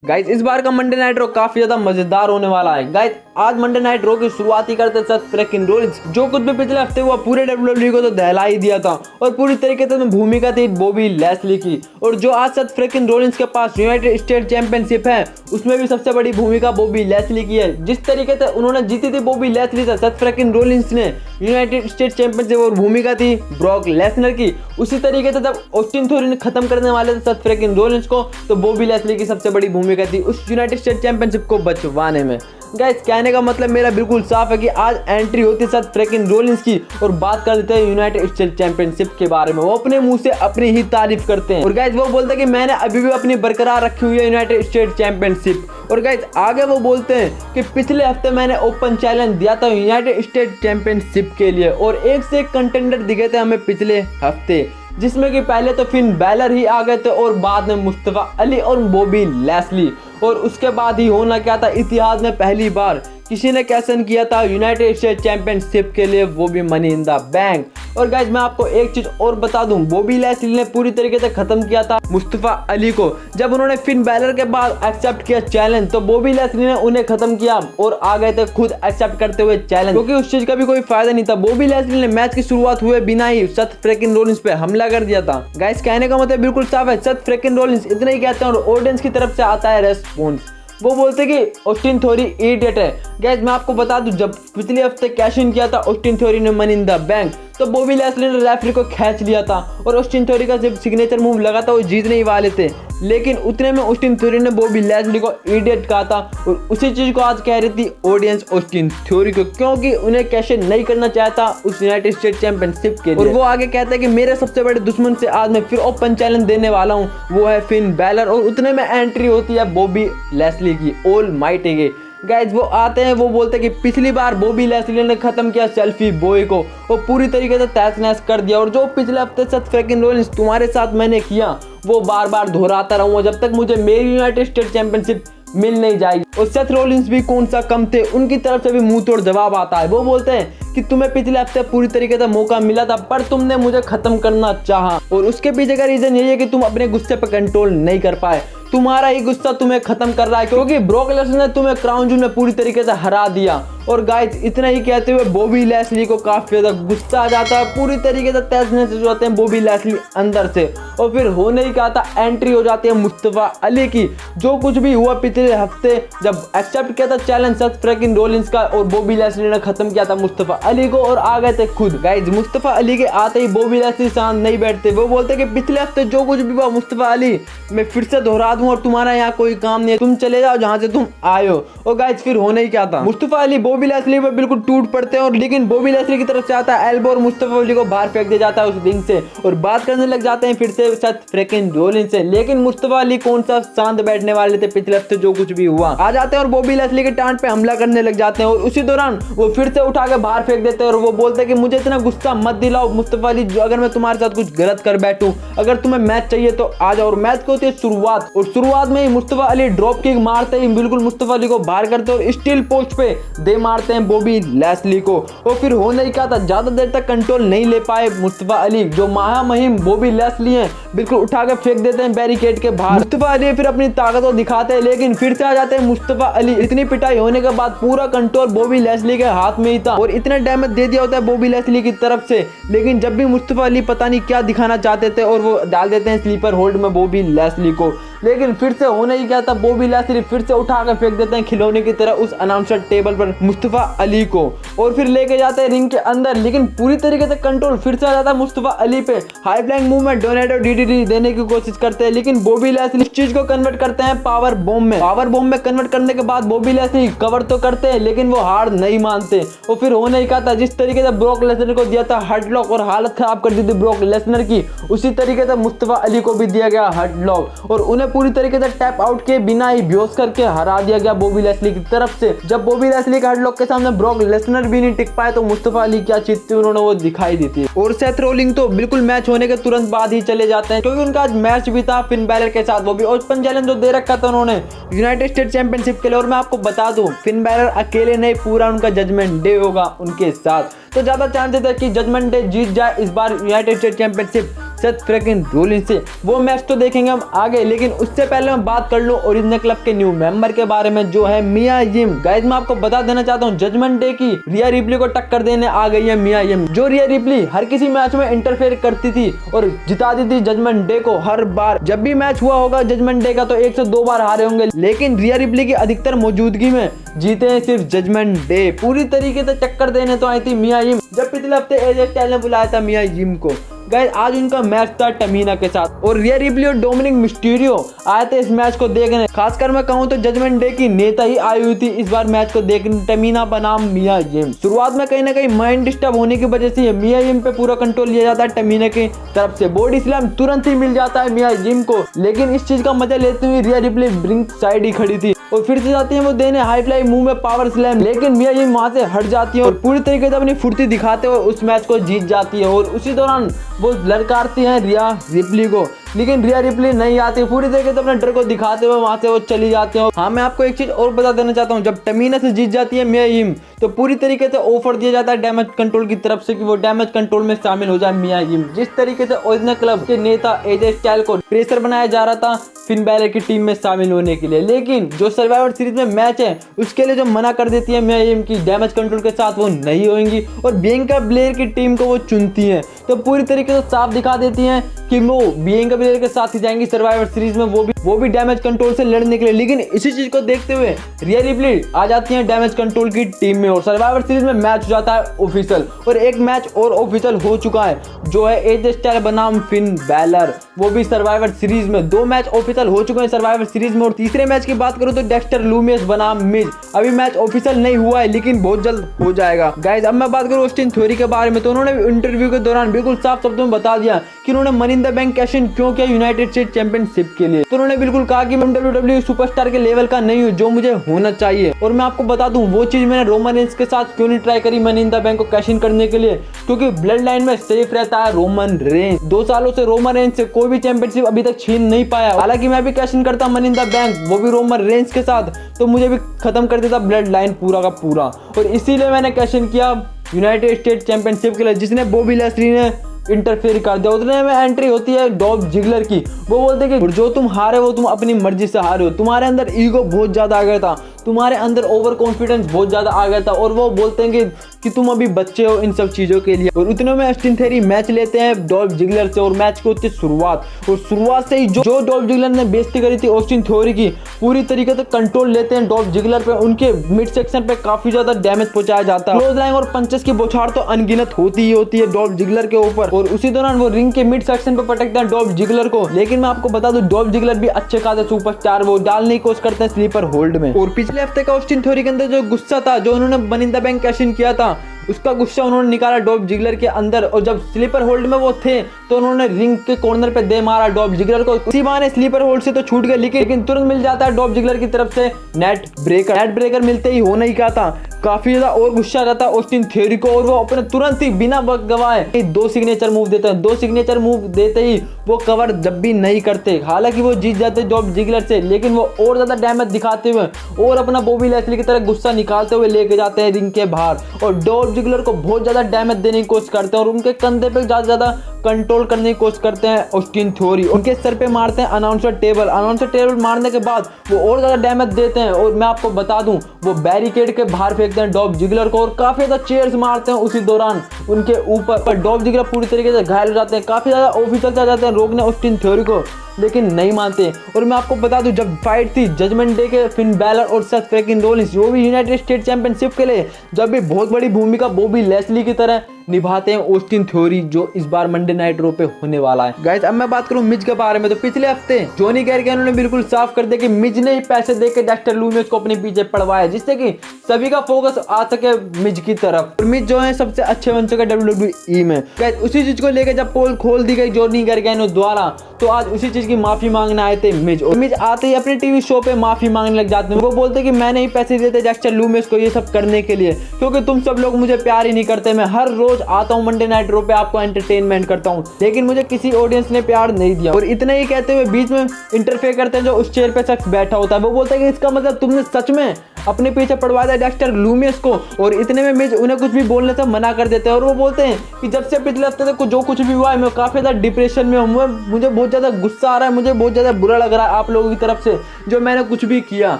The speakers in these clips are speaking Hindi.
गाइस इस बार का मंडे नाइट रो काफी ज्यादा मजेदार होने वाला है। गाइस आज मंडे नाइट रो की शुरुआत ही करते सच फ्रैकिंग रोलिंस, जो कुछ भी पिछले हफ्ते हुआ पूरे WWE को तो दहला ही दिया था और पूरी तरीके से भूमिका थी बॉबी लैस्ली की। और जो आज सच फ्रैकिंग रोलिंस के पास यूनाइटेड स्टेट चैंपियनशिप है उसमें भी सबसे बड़ी भूमिका बॉबी लैस्ली की है। जिस तरीके से उन्होंने जीती थी बॉबी लैस्ली से सच फ्रैकिंग रोलिंस ने यूनाइटेड स्टेट चैंपियनशिप और भूमिका थी ब्रॉक लेसनर की, उसी तरीके से जब ऑस्टिन थ्योरी ने खत्म करने वाले थे सच फ्रैकिंग रोलिंस को तो बॉबी लैस्ली की सबसे बड़ी भूमिका थी उस यूनाइटेड स्टेट चैंपियनशिप को बचवाने में। गाइस कहने का मतलब मेरा बिल्कुल साफ है कि आज एंट्री होती है सच फ्रैकिंग रोलिंस की और बात कर लेते हैं यूनाइटेड स्टेट चैंपियनशिप के बारे में। वो अपने मुंह से अपनी ही तारीफ करते हैं और गाइस वो बोलते हैं कि मैंने अभी भी अपनी बरकरार रखी हुई है यूनाइटेड स्टेट चैंपियनशिप। और गाइस आगे वो बोलते हैं कि पिछले हफ्ते मैंने ओपन चैलेंज दिया था यूनाइटेड स्टेट चैंपियनशिप के लिए और एक से एक कंटेंडर दिखे थे हमें पिछले हफ्ते, जिसमें कि पहले तो फिन बैलर ही आ गए थे और बाद में मुस्तफा अली और बॉबी लैस्ली। और उसके बाद ही होना क्या था, इतिहास में पहली बार किसी ने कैसन किया था यूनाइटेड स्टेट चैंपियनशिप के लिए, वो भी मनी इन द बैंक। और गाइस मैं आपको एक चीज और बता दूं, बॉबी लैस्ली ने पूरी तरीके से खत्म किया था मुस्तफा अली को। जब उन्होंने फिन बैलर के बाद एक्सेप्ट किया चैलेंज तो बॉबी लैस्ली ने उन्हें खत्म किया और आ गए थे खुद एक्सेप्ट करते हुए चैलेंज, क्योंकि उस चीज का भी कोई फायदा नहीं था। बॉबी लैस्ली ने मैच की शुरुआत हुए बिना ही सथ फ्रैकिंग रोलिंस पे हमला कर दिया था। गाइस कहने का मतलब बिल्कुल साफ है, सथ फ्रैकिंग रोलिंस इतना ही कहते हैं और ऑडियंस की तरफ से आता है रेस्पॉन्स। वो बोलते कि ऑस्टिन थ्योरी इडियट है। गाइस मैं आपको बता दूं, जब पिछले हफ्ते कैश इन किया था ऑस्टिन थ्योरी ने मनी इन द बैंक तो बॉबी लैस्ली ने रेफरी को खींच लिया था और ऑस्टिन थ्योरी का जब सिग्नेचर मूव लगा था वो जीतने ही वाले थे, लेकिन उतने में ऑस्टिन थ्योरी ने बॉबी लैस्ली को इडियट कहा था और उसी चीज को आज कह रही थी ऑडियंस ऑस्टिन थ्योरी को, क्योंकि उन्हें कैश इन नहीं करना चाहता उस यूनाइटेड स्टेट चैंपियनशिप के लिए। और वो आगे कहता है कि मेरे सबसे बड़े दुश्मन से आज मैं फिर ओपन चैलेंज देने वाला हूँ, वो है फिन बैलर। और उतने में एंट्री होती है बॉबी लैस्ली की ऑल माइटी की। गाइज वो आते हैं, वो बोलते हैं कि पिछली बार बॉबी लैस्ली ने खत्म किया सेल्फी बॉय को और पूरी तरीके से तहस नहस कर दिया, और जो पिछले हफ्ते सच फ्रैकिंग रोलिंस तुम्हारे साथ मैंने किया वो बार बार दोहराता रहूंगा जब तक मुझे मेरी यूनाइटेड स्टेट चैंपियनशिप मिल नहीं जाएगी। और सेथ रोलिंस भी कौन सा कम थे, उनकी तरफ से भी मुंह तोड़ जवाब आता है। वो बोलते हैं कि तुम्हें पिछले हफ्ते पूरी तरीके से मौका मिला था पर तुमने मुझे खत्म करना चाहा और उसके पीछे का रीजन यही है कि तुम अपने गुस्से पर कंट्रोल नहीं कर पाए। तुम्हारा ही गुस्सा तुम्हें खत्म कर रहा है क्योंकि ब्रॉक लेसनर ने तुम्हें क्राउन जूल में पूरी तरीके से हरा दिया। और गाइस इतना ही कहते हुए बॉबी लैस्ली को काफी ज्यादा गुस्सा आ जाता है, पूरी तरीके से तहस से जाते हैं बॉबी लैस्ली अंदर से। और फिर होने ही क्या था, एंट्री हो जाती है मुस्तफा अली की। जो कुछ भी हुआ पिछले हफ्ते जब एक्सेप्ट किया था चैलेंज सच फ्रैकिंग रोलिंस का और बॉबी लैस्ली ने खत्म किया था मुस्तफा अली को और आ गए थे खुद। गाइस मुस्तफा अली के आते ही बॉबी लैस्ली शांत नहीं बैठते, वो बोलते कि पिछले हफ्ते जो कुछ भी हुआ मुस्तफा अली मैं फिर से दोहरा दूं और तुम्हारा यहाँ कोई काम नहीं है, तुम चले जाओ जहाँ से तुम आए हो। और गाइस फिर होने ही क्या था, मुस्तफा अली बॉबी लैस्ली पे बिल्कुल टूट पड़ते हैं और लेकिन बॉबी लैस्ली की तरफ से आता है एल्बो और मुस्तफा अली को बाहर फेंक दिया जाता है उस रिंग से और बात करने लग जाते हैं फिर से सच फ्रैकिंग रोलिंस से। लेकिन मुस्तफा अली कौन सा शांत बैठने वाले थे, पिछले हफ्ते जो कुछ भी हुआ आ जाते हैं और बॉबी लैस्ली के टांट पे हमला करने लग जाते हैं और उसी दौरान वो फिर से उठा के बाहर फेंक देते हैं और वो बोलते हैं कि मुझे इतना गुस्सा मत दिलाओ मुस्तफा अली, जो अगर मैं तुम्हारे साथ कुछ गलत कर बैठूं, अगर तुम्हें मैच चाहिए तो आ जाओ। और मैच को होती है शुरुआत और शुरुआत में ही मुस्तफा अली ड्रॉप किक मारते ही बिल्कुल मुस्तफा अली को बाहर करते और स्टील पोस्ट पे दे मारते हैं बॉबी लैस्ली को। और फिर होने ही क्या था, ज्यादा देर तक कंट्रोल नहीं ले पाए मुस्तफा अली, जो महामहिम बॉबी लैस्ली हैं बिल्कुल उठा के फेंक देते हैं बैरिकेड के बाहर। मुस्तफा अली फिर अपनी ताकत को दिखाते हैं लेकिन फिर से आ जाते हैं मुस्तफा अली। इतनी पिटाई होने के बाद पूरा कंट्रोल बॉबी लैस्ली के हाथ में ही था और इतना डैमेज दे दिया होता है बॉबी लैस्ली की तरफ से, लेकिन जब भी मुस्तफा अली पता नहीं क्या दिखाना चाहते थे और वो डाल देते हैं स्लीपर होल्ड में बॉबी लैस्ली को। लेकिन फिर से होने ही क्या था, बॉबी लैस्ली फिर से उठा कर फेंक देते हैं खिलौने की तरह उस अनाउंसर टेबल पर मुस्तफा अली को और फिर लेके जाते हैं रिंग के अंदर, लेकिन पूरी तरीके से कंट्रोल फिर से आ जाता है मुस्तफा अली पे। हाई फ्लाइंग मूव में डोनेटो डीडीटी देने की कोशिश करते हैं लेकिन बॉबी लैस्ली इस चीज को कन्वर्ट करते हैं पावर बॉम्ब में। पावर बॉम्ब में कन्वर्ट करने के बाद बॉबी लैस्ली कवर तो करते हैं लेकिन वो हार नहीं मानते। और फिर होने ही क्या था, जिस तरीके से ब्रॉक लेसनर को दिया था हेडलॉक और हालत खराब कर दी थी ब्रॉक लेसनर की, उसी तरीके से मुस्तफा अली को भी दिया गया हेडलॉक और उन्हें पूरी तरीके से टैप आउट के बिना ही बेहोश करके हरा दिया गया बॉबी लैस्ली की तरफ से। जब बॉबी लैस्ली का हेडलॉक के सामने ब्रॉक लेसनर भी नहीं टिक पाए तो मुस्तफा अली क्या चीज थी उन्होंने वो दिखाई दी थी। और सेथ रोलिंग तो बिल्कुल मैच होने के तुरंत बाद ही चले जाते हैं क्योंकि उनका आज मैच भी था फिन बैलर के साथ, वो भी ओपन चैलेंज जो दे रखा था उन्होंने यूनाइटेड स्टेट चैंपियनशिप के लिए। और मैं आपको बता दूं फिन बैलर अकेले नहीं, पूरा उनका जजमेंट डे होगा उनके साथ, तो ज्यादा चांसेस है कि जजमेंट डे जीत जाए इस बार United State championship Seth freaking Rollins से। वो मैच तो देखेंगे हम आगे, लेकिन उससे पहले मैं बात कर लूं ओरिजिनल क्लब के न्यू मेंबर के बारे में, जो है मिया यिम। गाइस मैं आपको बता देना चाहता हूं, जजमेंट डे की रिया रिप्ली को टक्कर देने आ गई है मिया यिम। जो रिया रिप्ली हर किसी मैच में इंटरफेयर करती थी और जिता दी थी जजमेंट डे को हर बार। जब भी मैच हुआ होगा जजमेंट डे का तो 1 से 2 बार हारे होंगे, लेकिन रिया रिप्ली की अधिकतर मौजूदगी में जीते हैं सिर्फ जजमेंट डे। पूरी तरीके से टक्कर देने तो आई थी मिया यिम, जब पिछले हफ्ते एजे स्टाइल ने बुलाया था मिया यिम को। गाइस आज उनका मैच था टमीना के साथ और रिया रिप्ली और डोमिनिक मिस्टीरियो आए थे इस मैच को देखने। खासकर मैं कहूं तो जजमेंट डे की नेता ही आई हुई थी इस बार मैच को देखने, टमीना बनाम मिया यिम। शुरुआत में कहीं ना कहीं माइंड डिस्टर्ब होने की वजह से मिया यिम पे पूरा कंट्रोल लिया जाता है टमीना की तरफ से। बॉडी स्लैम तुरंत ही मिल जाता है मिया यिम को, लेकिन इस चीज का मजा लेते हुए रिया रिप्ली रिंग साइड ही खड़ी थी और फिर से जाती है वो देने हाई फ्लाई मुंह में पावर स्लैम, लेकिन मिया यिम वहां से हट जाती है और पूरी तरीके से अपनी फुर्ती दिखाते हुए उस मैच को जीत जाती है। और उसी दौरान वो ललकारती है रिया रिप्ली को, लेकिन रिया रिप्ली नहीं आती, पूरी तरीके से अपने डर को दिखाते हुए वहां से वो चली जाती है। हाँ मैं आपको एक चीज और बता देना चाहता हूँ, जब टमीना से जीत जाती है मिया यिम तो पूरी तरीके से ऑफर दिया जाता है डैमेज कंट्रोल की तरफ से कि वो डैमेज कंट्रोल में शामिल हो जाए मिया यिम। जिस तरीके से ओरिजिनल क्लब के नेता एजे स्टाइल को प्रेशर बनाया जा रहा था फिन बैलर की टीम में शामिल होने के लिए, लेकिन जो सर्वाइवर सीरीज में मैच है उसके लिए जो मना कर देती है मिया यिम की डैमेज कंट्रोल के साथ वो नहीं होंगी और बियंका ब्लेयर की टीम को वो चुनती है, तो पूरी तरीके से साफ दिखा देती है कि वो बियंका ब्लेयर के साथ ही जाएंगी सर्वाइवर सीरीज में, वो भी डैमेज कंट्रोल से लड़ने के लिए। लेकिन इसी चीज को देखते हुए रिया रिप्ली आ जाती है डैमेज कंट्रोल की टीम में और सर्वाइवर सीरीज में मैच हो जाता है ऑफिशियल। और एक मैच और ऑफिशियल हो चुका है, जो है एजे स्टाइल बनाम फिन बैलर, वो भी सर्वाइवर सीरीज में। 2 मैच ऑफिशियल हो चुके हैं सर्वाइवर सीरीज में। और तीसरे मैच की बात करूं तो डेक्स्टर लूमियस बनाम मिज, अभी मैच ऑफिशियल नहीं हुआ है लेकिन बहुत जल्द हो जाएगा। गाइस अब मैं बात करूं ऑस्टिन थ्योरी के बारे में, तो उन्होंने इंटरव्यू के दौरान बिल्कुल साफ शब्दों में बता दिया कि उन्होंने money in the bank cash in क्यों किया यूनाइटेड स्टेट चैंपियनशिप के लिए। तो उन्होंने बिल्कुल कहा कि मैं WWE सुपरस्टार के लेवल का नहीं हूं जो मुझे होना चाहिए। और मैं आपको बता दूं वो चीज मैंने रोमन रेंस के साथ क्यों नहीं ट्राई करी मनी इन द बैंक को कैश इन करने के लिए, क्योंकि ब्लड लाइन में सेफ रहता है रोमन रेंस। 2 सालों से रोमन रेंस से कोई भी चैंपियनशिप अभी तक छीन नहीं पाया। हालांकि मैं भी कैश इन करता मनी इन द बैंक, वो भी रोमन रेंस के साथ, तो मुझे भी खत्म कर देता ब्लड लाइन पूरा का पूरा। और इसीलिए मैंने कैश इन किया यूनाइटेड स्टेट चैंपियनशिप के लिए, जिसने बॉबी लैस्ली ने इंटरफेयर कर दिया। उतने में एंट्री होती है डॉल्फ जिगलर की। वो बोलते हैं कि जो तुम हारे वो तुम अपनी मर्जी से हारे हो, तुम्हारे अंदर ईगो बहुत ज्यादा आ गया था, तुम्हारे अंदर ओवर कॉन्फिडेंस बहुत ज्यादा आ गया था, और वो बोलते हैं कि तुम अभी बच्चे हो इन सब चीजों के लिए। और उतने में ऑस्टिन थ्योरी मैच लेते हैं डॉल्फ जिगलर से और मैच की होती है शुरुआत। और शुरुआत से ही जो डॉल्फ जिगलर ने बेइज्जती करी थी ऑस्टिन थ्योरी की, पूरी तरीके से कंट्रोल लेते हैं डॉल्फ जिगलर पे। उनके मिड सेक्शन पे काफी ज्यादा डैमेज पहुंचाया जाता है। क्लोज लाइन और पंचेस की बौछार तो अनगिनत होती ही होती है डॉल्फ जिगलर के ऊपर, और उसी दौरान वो रिंग के मिड सेक्शन पे पटकते हैं डॉल्फ जिगलर को। लेकिन मैं आपको बता दूं डॉल्फ जिगलर भी अच्छे खासे सुपरस्टार, वो डालने की कोशिश करते हैं स्लीपर होल्ड में। और पिछले हफ्ते का ऑस्टिन थ्योरी के अंदर जो गुस्सा था, जो उन्होंने money in the bank cash in किया था, उसका गुस्सा उन्होंने निकाला डॉल्फ जिगलर के अंदर। और जब स्लीपर होल्ड में वो थे तो उन्होंने रिंग के कॉर्नर पे दे मारा डॉल्फ जिगलर को। उसी बहाने स्लीपर होल्ड से तो छूट गए, लेकिन तुरंत मिल जाता है डॉल्फ जिगलर की तरफ से नेट ब्रेकर मिलते ही होना ही क्या था, काफी ज्यादा और गुस्सा रहता है ऑस्टिन थ्योरी को, और वो अपने तुरंत ही बिना वक्त गवाए 2 सिग्नेचर मूव देते हैं। 2 सिग्नेचर मूव देते ही वो कवर जब भी नहीं करते। हालांकि वो जीत जाते डॉल्फ जिगलर से, लेकिन वो और ज्यादा डैमेज दिखाते हुए और अपना बॉबी लैस्ली की तरह गुस्सा निकालते हुए लेके जाते हैं रिंग के बाहर, और डॉल्फ जिगलर को बहुत ज्यादा डैमेज देने की कोशिश करते हैं और उनके कंधे पे ज्यादा कंट्रोल करने की कोशिश करते हैं ऑस्टिन थ्योरी। उनके सर पे मारते हैं अनाउंसर टेबल मारने के बाद वो और ज्यादा डैमेज देते हैं। और मैं आपको बता दूं वो बैरिकेड के बाहर फेंकते हैं डॉल्फ जिगलर को और काफी ज्यादा चेयर्स मारते हैं उसी दौरान उनके ऊपर। डॉल्फ जिगलर पूरी तरीके से घायल हो जाते हैं, काफी ज्यादा ऑफिसर्स आ जाते हैं रोकने ऑस्टिन थ्योरी को, लेकिन नहीं मानते। और मैं आपको बता दूं जब फाइट थी जजमेंट डे के फिन बैलर और सेथ फ्रीकिंग रोलिंस, जो भी यूनाइटेड स्टेट चैंपियनशिप के लिए जब भी बहुत बड़ी भूमिका बॉबी लैस्ली की तरह निभाते हैं ऑस्टिन थ्योरी, जो इस बार मंडे नाइट रो पे होने वाला है। गाइस अब मैं बात करूं मिज के बारे में, तो पिछले हफ्ते जॉनी गैरगैनो ने बिल्कुल साफ कर दिया कि मिज ने ही पैसे देके डेक्स्टर लूमियस को अपने पीछे पड़वाया, जिससे कि सभी का फोकस आ सके मिज की तरफ। और मिज जो है सबसे अच्छे बन चुके WWE में। गाइस उसी चीज को लेकर जब पोल खोल दी गई जॉनी गैरगैनो द्वारा, तो आज उसी चीज की माफी मांगने आए थे मिज। और मिज आते ही अपने टीवी शो पे माफी मांगने लग जाते हैं। वो बोलते कि मैंने ही पैसे दिए थे डेक्स्टर लूमियस को ये सब करने के लिए, क्योंकि तुम सब लोग मुझे प्यार ही नहीं करते। मैं हर रोज आता हूँ मंडे नाइट रो पे, आपको एंटरटेनमेंट करता हूँ, लेकिन मुझे किसी ऑडियंस ने प्यार नहीं दिया। और इतना ही कहते हुए बीच में इंटरफेयर करते हैं जो उस चेयर पे शख्स बैठा होता है। वो बोलता है कि इसका मतलब तुमने सच में अपने पीछे पड़वाता है डेक्स्टर लूमियस को, और इतने में मिज उन्हें कुछ भी बोलने से मना कर देते हैं और वो बोलते हैं कि जब से पिछले हफ्ते तक जो कुछ भी हुआ है मैं काफ़ी ज़्यादा डिप्रेशन में हूँ, मुझे बहुत ज़्यादा गुस्सा आ रहा है, मुझे बहुत ज़्यादा बुरा लग रहा है आप लोगों की तरफ से जो मैंने कुछ भी किया।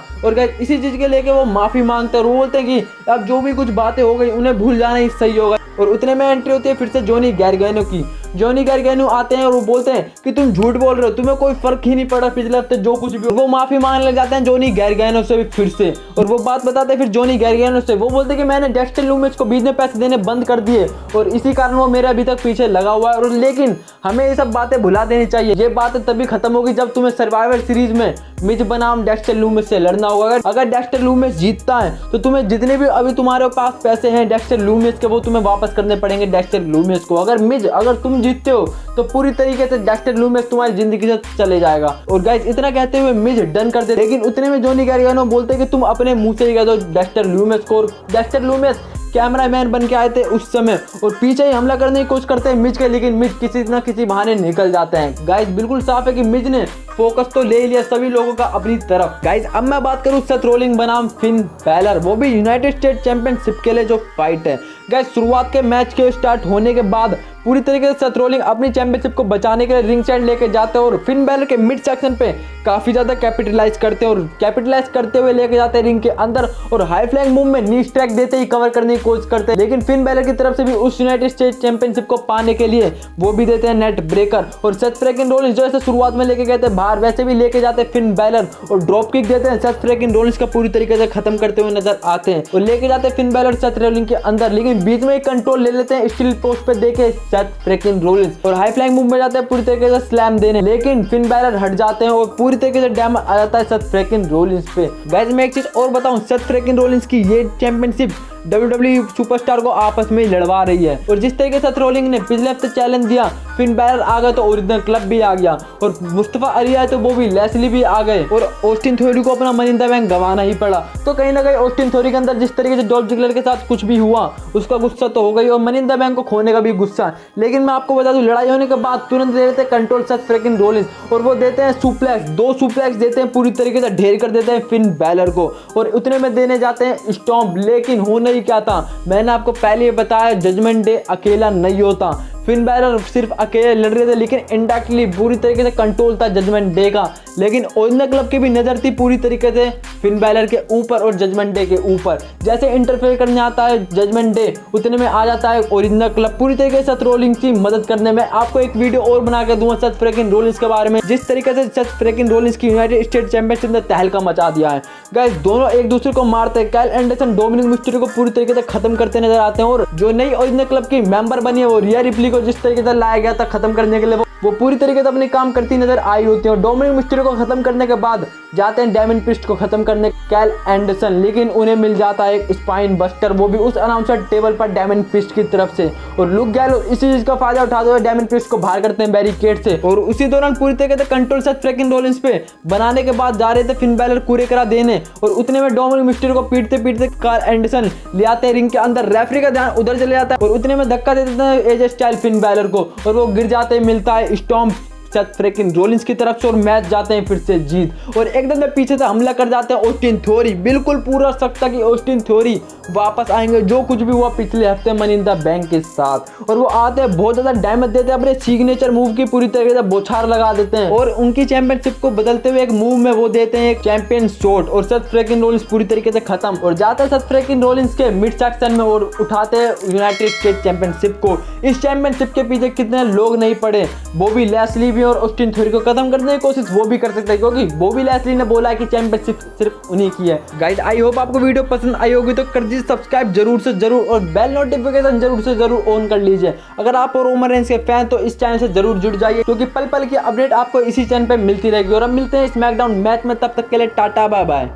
और गाइस इसी चीज़ के लेके वो माफ़ी मांगते हैं और वो बोलते हैं कि अब जो भी कुछ बातें हो गई उन्हें भूल जाना ही सही होगा। और उतने में एंट्री होती है फिर से जॉनी गार्गैनो की। जॉनी गार्गैनो आते हैं और वो बोलते हैं कि तुम झूठ बोल रहे हो, तुम्हें कोई फर्क ही नहीं पड़ा पिछले हफ्ते जो कुछ भी। वो माफी मांगने लग जाते हैं जॉनी गार्गैनो से भी फिर से, और वो बात बताते हैं फिर जॉनी गार्गैनो से। वो बोलते हैं कि मैंने डेक्स्टर लूमियस को बीच में पैसे देने बंद कर दिए और इसी कारण वो मेरे अभी तक पीछे लगा हुआ है, और लेकिन हमें ये सब बातें भुला देनी चाहिए। ये बातें तभी खत्म होगी जब तुम्हें सर्वाइवर सीरीज में मिज बनाम डेक्स्टर लूमियस से लड़ना होगा। अगर डेक्स्टर लूमियस जीतता है तो तुम्हें जितने भी अभी तुम्हारे पास पैसे हैं डेक्स्टर लूमियस के वो तुम्हें वापस करने पड़ेंगे डेक्स्टर लूमियस को। अगर तुम जीतते हो तो पूरी तरीके से डेक्स्टर लूमियस तुम्हारी जिंदगी से चले जाएगा। और गाइस इतना कहते हुए मिज डन कर दे, लेकिन उतने में जॉनी गार्गैनो बोलते हैं कि तुम अपने मुंह से ही कह दो डेक्स्टर लूमियस को। और डेक्स्टर लूमियस कैमरामैन बन के आए थे उस समय और पीछे ही हमला करने की कोशिश करते हैं मिज के, लेकिन मिज किसी न किसी बहाने निकल जाते हैं। गाइस बिल्कुल साफ है कि मिज ने फोकस तो ले लिया सभी लोगों का अपनी तरफ। गाइस अब मैं बात करूं सेथ रोलिंस बनाम फिन बैलर, वो भी यूनाइटेड स्टेट चैंपियनशिप के लिए जो फाइट है। गाइस शुरुआत के मैच के स्टार्ट होने के बाद पूरी तरीके से सेथ रोलिंस अपनी चैंपियनशिप को बचाने के लिए रिंग साइड लेके जाते हैं और फिन बैलर के मिड सेक्शन पे काफी ज्यादा कैपिटलाइज करते हैं और कैपिटलाइज करते हुए लेके जाते हैं रिंग के अंदर और हाई फ्लाइंग मूव में नी स्ट्रैक देते ही कवर करने की कोशिश करते हैं। लेकिन फिन बैलर की तरफ से भी उस यूनाइटेड स्टेट चैंपियनशिप को पाने के लिए वो भी देते हैं नेट ब्रेकर, और सेथ फ्रैकिन रोलिंस जैसे शुरुआत में लेके गए थे बाहर वैसे भी लेके जाते हैं फिन बैलर और ड्रॉप किक देते हैं। सेथ फ्रैकिन रोलिंस का पूरी तरीके से खत्म करते हुए नजर आते हैं और लेके जाते हैं फिन बैलर सेथ रोलिंस के अंदर, लेकिन बीच में एक कंट्रोल ले लेते हैं स्टील पोस्ट पे देके सेथ फ्रैकिन रोलिंस और हाई फ्लाइंग मूव में जाते हैं पूरी तरीके से स्लैम देने, लेकिन फिन बैलर हट जाते हैं और पूरी तरीके से डैमेज आ जाता है सेथ फ्रैकिन रोलिंस पे। गाइस मैं एक चीज और बताऊं, सेथ फ्रैकिन रोलिंस की ये चैंपियनशिप WWE सुपरस्टार को आपस में ही लड़वा रही है, और जिस तरीके से सेथ रोलिंस ने पिछले हफ्ते चैलेंज दिया फिन बैलर आ गए तो ओरिजिनल क्लब भी आ गया और मुस्तफा अली आए तो वो भी लेस्ली भी आ गए और ऑस्टिन थ्योरी को अपना मनी इन द बैंक गंवाना ही पड़ा। तो कहीं ना कहीं ऑस्टिन थ्योरी के अंदर जिस तरीके से डॉल्फ जिगलर के साथ कुछ भी हुआ उसका गुस्सा तो हो गई और मनी इन द बैंक को खोने का भी गुस्सा। लेकिन मैं आपको बता दूं लड़ाई होने के बाद तुरंत दे देते हैं कंट्रोल सेथ फ्रैकिन रोलिंस और वो देते हैं सुप्लेक्स, 2 सुप्लेक्स देते हैं पूरी तरीके से ढेर कर देते हैं फिन बैलर को और उतने में देने जाते हैं स्टॉम्प। लेकिन होना ही क्या था, मैंने आपको पहले ही बताया जजमेंट डे अकेला नहीं होता। फिन बैलर सिर्फ अकेले लड़ रहे थे लेकिन इनडायरेक्टली पूरी तरीके से कंट्रोल था जजमेंट डे का, लेकिन ओरिजिनल क्लब की भी नजर थी पूरी तरीके से फिन बैलर के ऊपर और जजमेंट डे के ऊपर। जैसे इंटरफेयर करने आता है जजमेंट डे उतने में आ जाता है ओरिजिनल क्लब पूरी तरीके से सेथ रोलिंस की मदद करने में। आपको एक वीडियो और बना के दूंगा सेथ फ्रैकिन रोलिंस के बारे में, जिस तरीके से सेथ फ्रैकिन रोलिंस की यूनाइटेड स्टेट चैंपियनशिप ने तहलका मचा दिया है। गाइस दोनों एक दूसरे को मारते हैं, काइल एंडरसन डोमिनिक मिस्टीरियो को पूरी तरीके से खत्म करते नजर आते हैं और जो नई ओरिजिनल क्लब की मेंबर बनी है वो रिया रिप्ली को जिस तरीके से लाया गया था खत्म करने के लिए वो पूरी तरीके से अपने काम करती नजर आई होती है। और डोमिनिक मिस्टीरियो को खत्म करने के बाद जाते हैं डायमंड प्रिस्ट को खत्म करने काइल एंडरसन, लेकिन उन्हें मिल जाता है एक स्पाइन बस्टर, वो भी उस अनाउंसर टेबल पर डायमंड प्रिस्ट की तरफ से। और लुक गैलो इसी चीज का फायदा उठाते हुए डायमंड प्रिस्ट को बाहर करते हैं बैरिकेड से और उसी दौरान पूरी तरीके से कंट्रोल सेथ फ्रैकिन रोलिंस पे बनाने के बाद जा रहे थे फिन बैलर कूड़े करा देने और उतने में डोमिनिक मिस्टीरियो को पीटते पीटते काइल एंडरसन ले आते हैं रिंग के अंदर। रेफरी का ध्यान उधर चले जाता है और उतने में धक्का दे देते हैं एजे स्टाइल फिन बैलर को और वो गिर जाते हैं, मिलता है स्टॉम्प सेथ फ्रैकिन रोलिंस की तरफ से और मैच जाते हैं फिर से जीत। और एकदम से पीछे से हमला कर जाते हैं ऑस्टिन थ्योरी, बिल्कुल पूरा सकता कि ऑस्टिन थ्योरी वापस आएंगे जो कुछ भी हुआ पिछले हफ्ते मनी इन द बैंक के साथ। और वो आते हैं बहुत ज्यादा डैमेज देते हैं, अपने सिग्नेचर मूव की पूरी तरीके से बौछार लगा देते हैं और उनकी चैंपियनशिप को बदलते हुए एक मूव में वो देते हैं एक चैंपियन शॉट और सेथ फ्रैकिन रोलिंस पूरी तरीके से खत्म और जाते हैं सेथ फ्रैकिन रोलिंस के मिड सेक्शन में और उठाते हैं यूनाइटेड स्टेट चैंपियनशिप को। इस चैंपियनशिप के पीछे कितने लोग नहीं पड़े, बॉबी लैस्ली और ऑस्टिन थ्योरी को खत्म करने की कोशिश वो भी कर सकते हैं क्योंकि बॉबी लैस्ली ने बोला कि चैंपियनशिप सिर्फ उन्हीं की है। गाइस आई होप आपको वीडियो पसंद आई होगी तो कर दीजिए सब्सक्राइब जरूर से जरूर और बेल नोटिफिकेशन जरूर से जरूर ऑन कर लीजिए। अगर आप रोमन रेंस के फैन तो इस चैनल से जरूर जुड़ जाइए क्योंकि पल पल की अपडेट आपको इसी चैनल पे मिलती रहेगी। और अब मिलते हैं स्मैकडाउन मैच में, तब तक के लिए टाटा बाय बाय।